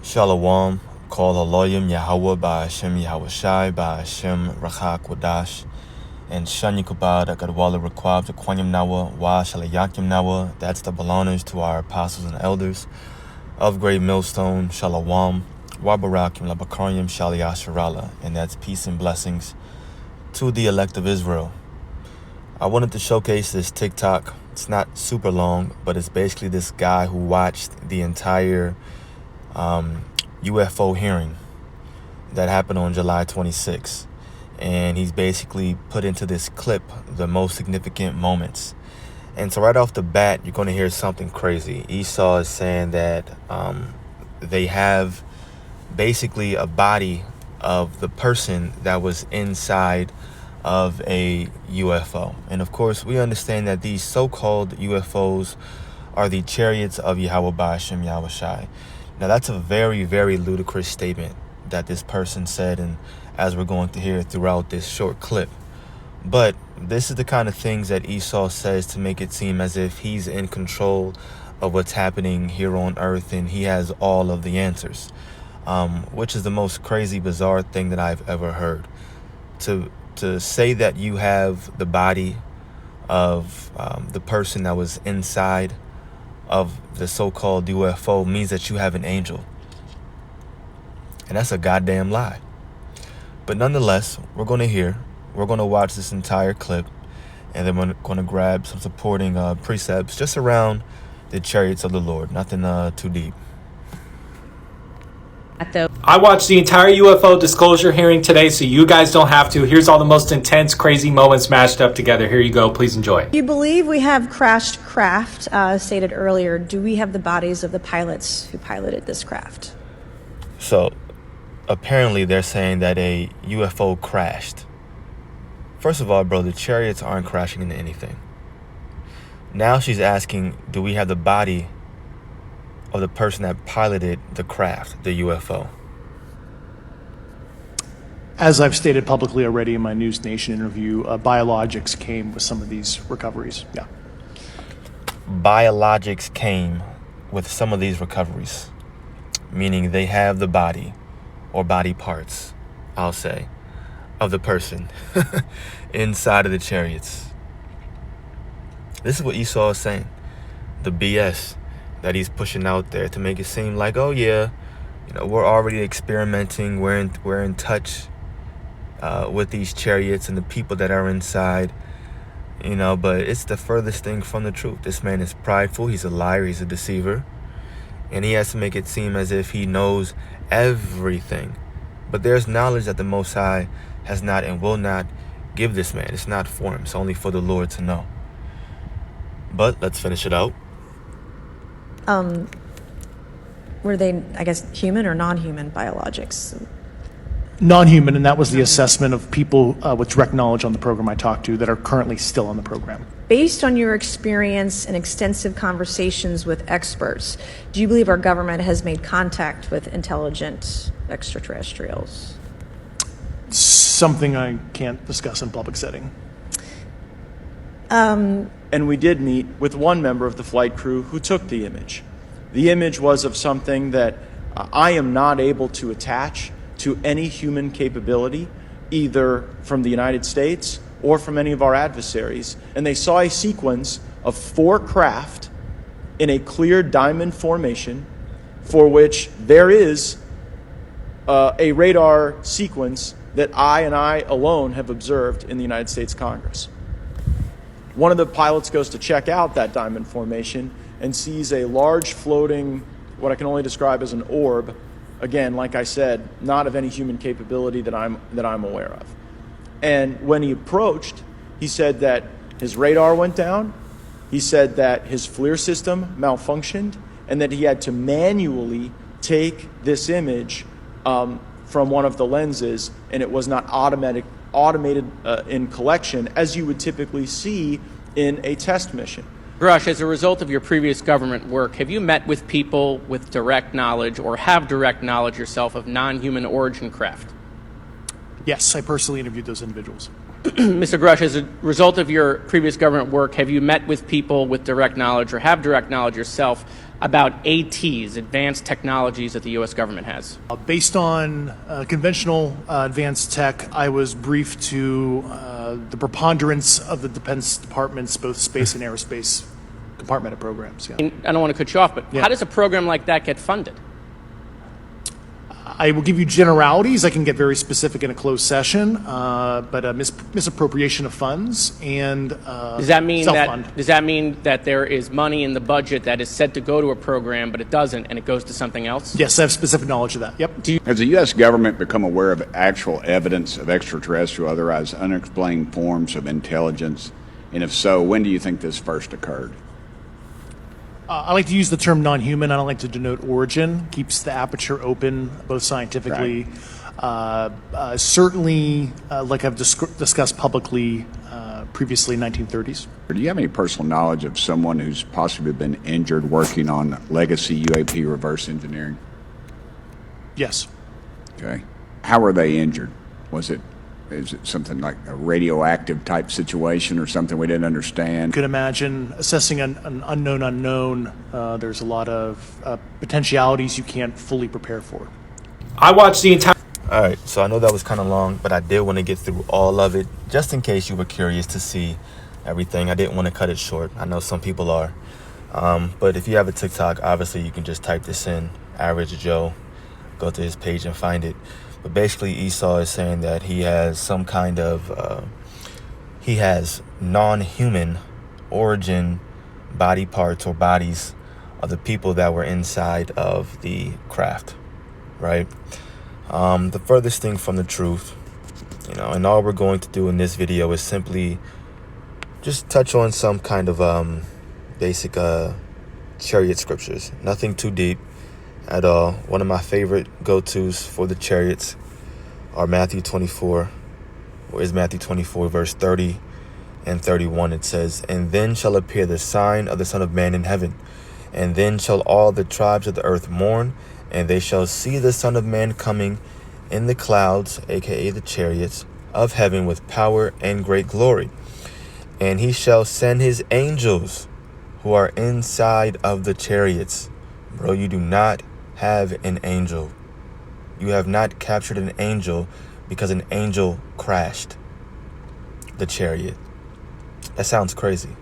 Shalom, call Aloyim Yahweh by Hashem Yahushai by Hashem Rachak Wadash, and Shan Yikubad Agadwala Requab to Kwanyam Nawa, Wa Shalayakim Nawa. That's the belongers to our apostles and elders of Great Millstone, Shalom, Wa Barakim Labakaryim Shaliyasharala, and that's peace and blessings to the elect of Israel. I wanted to showcase this TikTok. It's not super long, but it's basically this guy who watched the entire UFO hearing that happened on July 26th, and he's basically put into this clip the most significant moments. And so right off the bat, you're going to hear something crazy. Esau is saying that they have basically a body of the person that was inside of a UFO. And of course, we understand that these so-called UFOs are the chariots of Yahweh Ba'ashem Yahushai. Now, that's a very, very ludicrous statement that this person said, and as we're going to hear throughout this short clip. But this is the kind of things that Esau says to make it seem as if he's in control of what's happening here on earth and he has all of the answers, which is the most crazy, bizarre thing that I've ever heard. To say that you have the body of the person that was inside of the so-called UFO means that you have an angel. And that's a goddamn lie. But nonetheless, we're going to watch this entire clip, and then we're going to grab some supporting precepts just around the chariots of the Lord. Nothing too deep. I watched the entire UFO disclosure hearing today, so you guys don't have to. Here's all the most intense, crazy moments mashed up together. Here you go. Please enjoy. You believe we have crashed craft, stated earlier. Do we have the bodies of the pilots who piloted this craft? So, apparently they're saying that a UFO crashed. First of all, bro, the chariots aren't crashing into anything. Now she's asking, do we have the body of the person that piloted the craft, the UFO? As I've stated publicly already in my News Nation interview, biologics came with some of these recoveries. Yeah. Biologics came with some of these recoveries, meaning they have the body or body parts, I'll say, of the person inside of the chariots. This is what Esau is saying. The BS that he's pushing out there to make it seem like, oh yeah, we're already experimenting. We're in touch with these chariots and the people that are inside. But it's the furthest thing from the truth. This man is prideful. He's a liar. He's a deceiver, and he has to make it seem as if he knows everything. But there's knowledge that the Most High has not and will not give this man. It's not for him. It's only for the Lord to know. But let's finish it out. Were they, I guess, human or non-human biologics? Non-human, and that was the assessment of people with direct knowledge on the program I talked to that are currently still on the program. Based on your experience and extensive conversations with experts, do you believe our government has made contact with intelligent extraterrestrials? Something I can't discuss in public setting. And we did meet with one member of the flight crew who took the image. The image was of something that I am not able to attach to any human capability, either from the United States or from any of our adversaries. And they saw a sequence of 4 craft in a clear diamond formation for which there is a radar sequence that I alone have observed in the United States Congress. One of the pilots goes to check out that diamond formation and sees a large floating, what I can only describe as an orb. Again, like I said, not of any human capability that I'm aware of. And when he approached, he said that his radar went down. He said that his FLIR system malfunctioned and that he had to manually take this image from one of the lenses, and it was not automated in collection as you would typically see in a test mission. Grush, as a result of your previous government work, have you met with people with direct knowledge or have direct knowledge yourself of non-human origin craft? Yes, I personally interviewed those individuals. Mr. Grush, as a result of your previous government work, have you met with people with direct knowledge or have direct knowledge yourself about ATs, advanced technologies that the U.S. government has? Based on conventional advanced tech, I was briefed to the preponderance of the Defense Department's both space and aerospace compartmented programs. Yeah. I don't want to cut you off, but Yeah. how does a program like that get funded? I will give you generalities. I can get very specific in a closed session, but misappropriation of funds and Does that mean self-fund. that there is money in the budget that is said to go to a program, but it doesn't, and it goes to something else? Yes, I have specific knowledge of that. Yep. Has the U.S. government become aware of actual evidence of extraterrestrial, otherwise unexplained forms of intelligence? And if so, when do you think this first occurred? I like to use the term non-human. I don't like to denote origin. Keeps the aperture open, both scientifically. Certainly, like I've discussed publicly previously, 1930s. Or do you have any personal knowledge of someone who's possibly been injured working on legacy UAP reverse engineering? Yes. Okay. How were they injured? Is it something like a radioactive type situation or something we didn't understand? You could imagine assessing an unknown unknown. There's a lot of potentialities you can't fully prepare for. I watched the entire. All right, so I know that was kind of long, but I did want to get through all of it, just in case you were curious to see everything. I didn't want to cut it short. I know some people are. But if you have a TikTok, obviously you can just type this in, Average Joe, go to his page and find it. But basically Esau is saying that he has some kind of, he has non-human origin body parts or bodies of the people that were inside of the craft, right? The furthest thing from the truth, and all we're going to do in this video is simply just touch on some kind of basic chariot scriptures. Nothing too deep at all. One of my favorite go-tos for the chariots are Matthew 24. Where is Matthew 24, verse 30 and 31? It says, "And then shall appear the sign of the Son of Man in heaven, and then shall all the tribes of the earth mourn, and they shall see the Son of Man coming in the clouds," aka the chariots, "of heaven with power and great glory. And he shall send his angels who are inside of the chariots." Bro, you do not have an angel. You have not captured an angel because an angel crashed the chariot. That sounds crazy.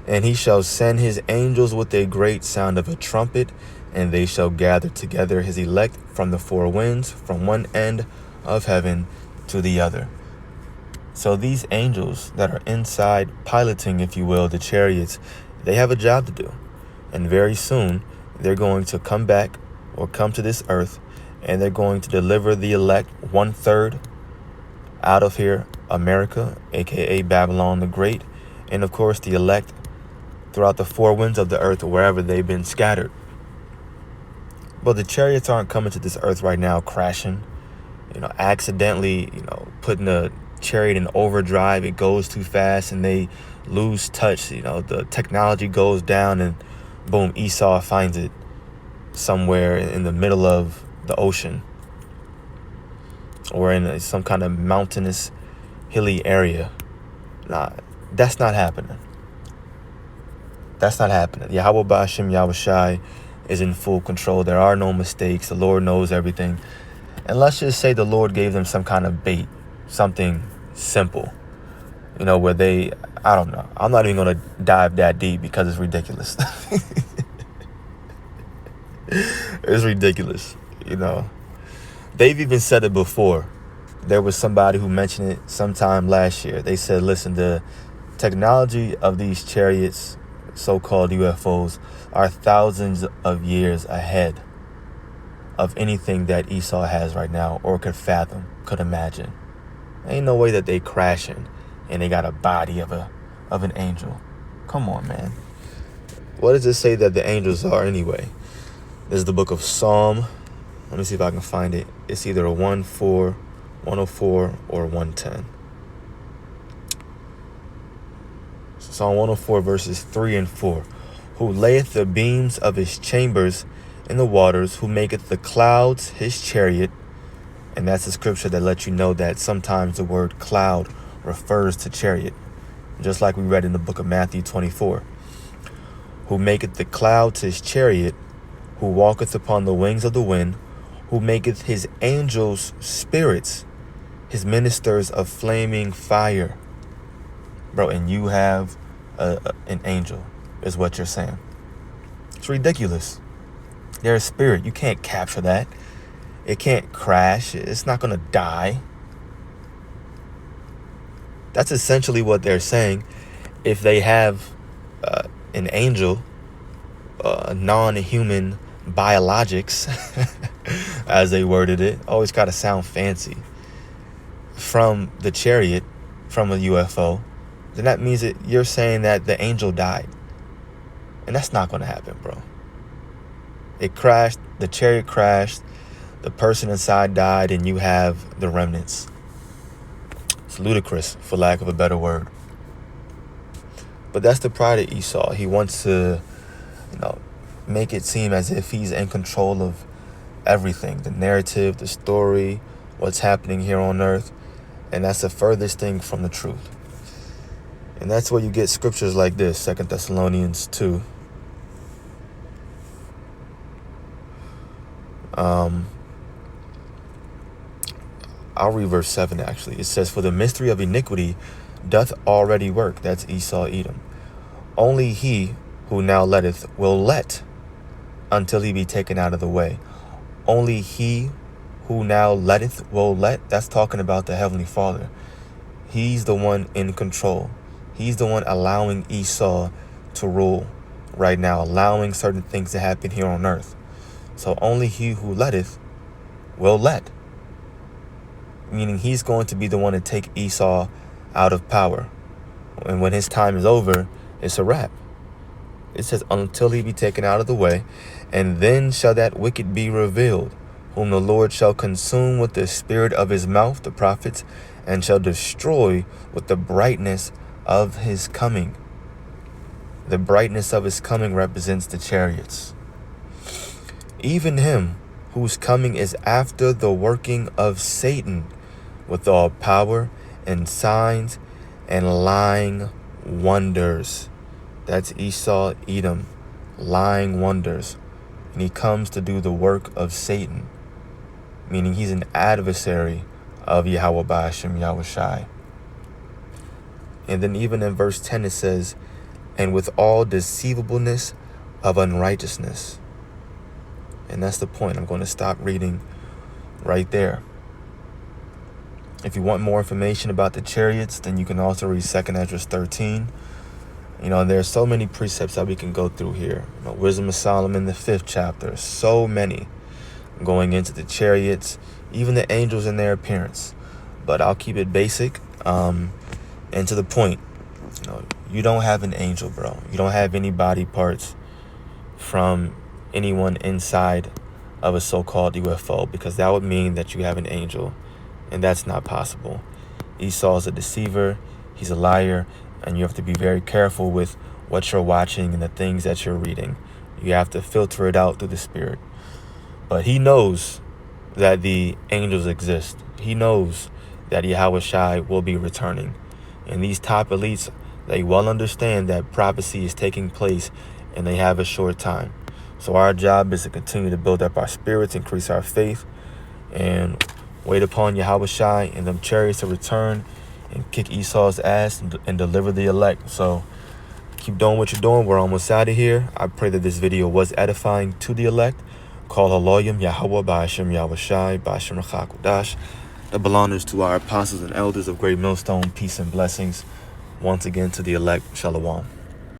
"And he shall send his angels with a great sound of a trumpet, and they shall gather together his elect from the four winds, from one end of heaven to the other." So these angels that are inside piloting, if you will, the chariots, they have a job to do. And very soon, they're going to come back or come to this earth, and they're going to deliver the elect 1/3 out of here, America, aka Babylon the Great, and of course the elect throughout the four winds of the earth, wherever they've been scattered. But the chariots aren't coming to this earth right now crashing, accidentally, putting a chariot in overdrive. It goes too fast and they lose touch. The technology goes down and boom, Esau finds it somewhere in the middle of the ocean or in some kind of mountainous, hilly area. Nah, that's not happening. That's not happening. Yahweh Ba'ashem Yahushai is in full control. There are no mistakes. The Lord knows everything. And let's just say the Lord gave them some kind of bait, something simple, where I don't know. I'm not even going to dive that deep because it's ridiculous. It's ridiculous, They've even said it before. There was somebody who mentioned it sometime last year. They said, listen, the technology of these chariots, so-called UFOs, are thousands of years ahead of anything that Esau has right now or could fathom, could imagine. Ain't no way that they crashing and they got a body of an angel. Come on, man. What does it say that the angels are anyway? This is the book of Psalm. Let me see if I can find it. It's either 104 or 110. Psalm 104 verses 3 and 4. "Who layeth the beams of his chambers in the waters, who maketh the clouds his chariot." And that's the scripture that lets you know that sometimes the word cloud refers to chariot, just like we read in the book of Matthew 24. who maketh the clouds his chariot, who walketh upon the wings of the wind, who maketh his angels spirits, his ministers of flaming fire. Bro, and you have an angel, is what you're saying. It's ridiculous. They're a spirit. You can't capture that. It can't crash. It's not going to die. That's essentially what they're saying. If they have an angel, non-human biologics, as they worded it, always got to sound fancy, from the chariot, from a UFO, then that means that you're saying that the angel died. And that's not going to happen, bro. It crashed, the chariot crashed, the person inside died, and you have the remnants. It's ludicrous, for lack of a better word. But that's the pride of Esau. He wants to, make it seem as if he's in control of everything. The narrative, the story, what's happening here on earth. And that's the furthest thing from the truth. And that's where you get scriptures like this, 2 Thessalonians 2. I'll read verse 7 actually. It says, "For the mystery of iniquity doth already work." That's Esau, Edom. "Only he who now letteth will let until he be taken out of the way." Only he who now letteth will let. That's talking about the Heavenly Father. He's the one in control. He's the one allowing Esau to rule right now, allowing certain things to happen here on earth. So only he who letteth will let. Meaning he's going to be the one to take Esau out of power. And when his time is over, it's a wrap. It says, until he be taken out of the way, and then shall that wicked be revealed, whom the Lord shall consume with the spirit of his mouth, the prophets, and shall destroy with the brightness of his coming. The brightness of his coming represents the chariots. Even him whose coming is after the working of Satan, with all power and signs and lying wonders. That's Esau, Edom, lying wonders. And he comes to do the work of Satan, meaning he's an adversary of Yahweh Ba'ashem Yahushai. And then even in verse 10 it says, and with all deceivableness of unrighteousness. And that's the point. I'm going to stop reading right there. If you want more information about the chariots, then you can also read 2 Esdras 13. There's so many precepts that we can go through here. Wisdom of Solomon, the 5th chapter. So many going into the chariots, even the angels in their appearance. But I'll keep it basic and to the point. You don't have an angel, bro. You don't have any body parts from anyone inside of a so-called UFO, because that would mean that you have an angel, and that's not possible. Esau is a deceiver, he's a liar, and you have to be very careful with what you're watching and the things that you're reading. You have to filter it out through the spirit. But he knows that the angels exist. He knows that Yahushai will be returning. And these top elites, they well understand that prophecy is taking place and they have a short time. So our job is to continue to build up our spirits, increase our faith, and wait upon Yahushai and them chariots to return and kick Esau's ass and deliver the elect. So keep doing what you're doing. We're almost out of here. I pray that this video was edifying to the elect. Call Haloyim Yahweh Ba'ashem Yahushai Ba'ashem Rachakudash. That belongs to our apostles and elders of Great Millstone. Peace and blessings once again to the elect. Shalom.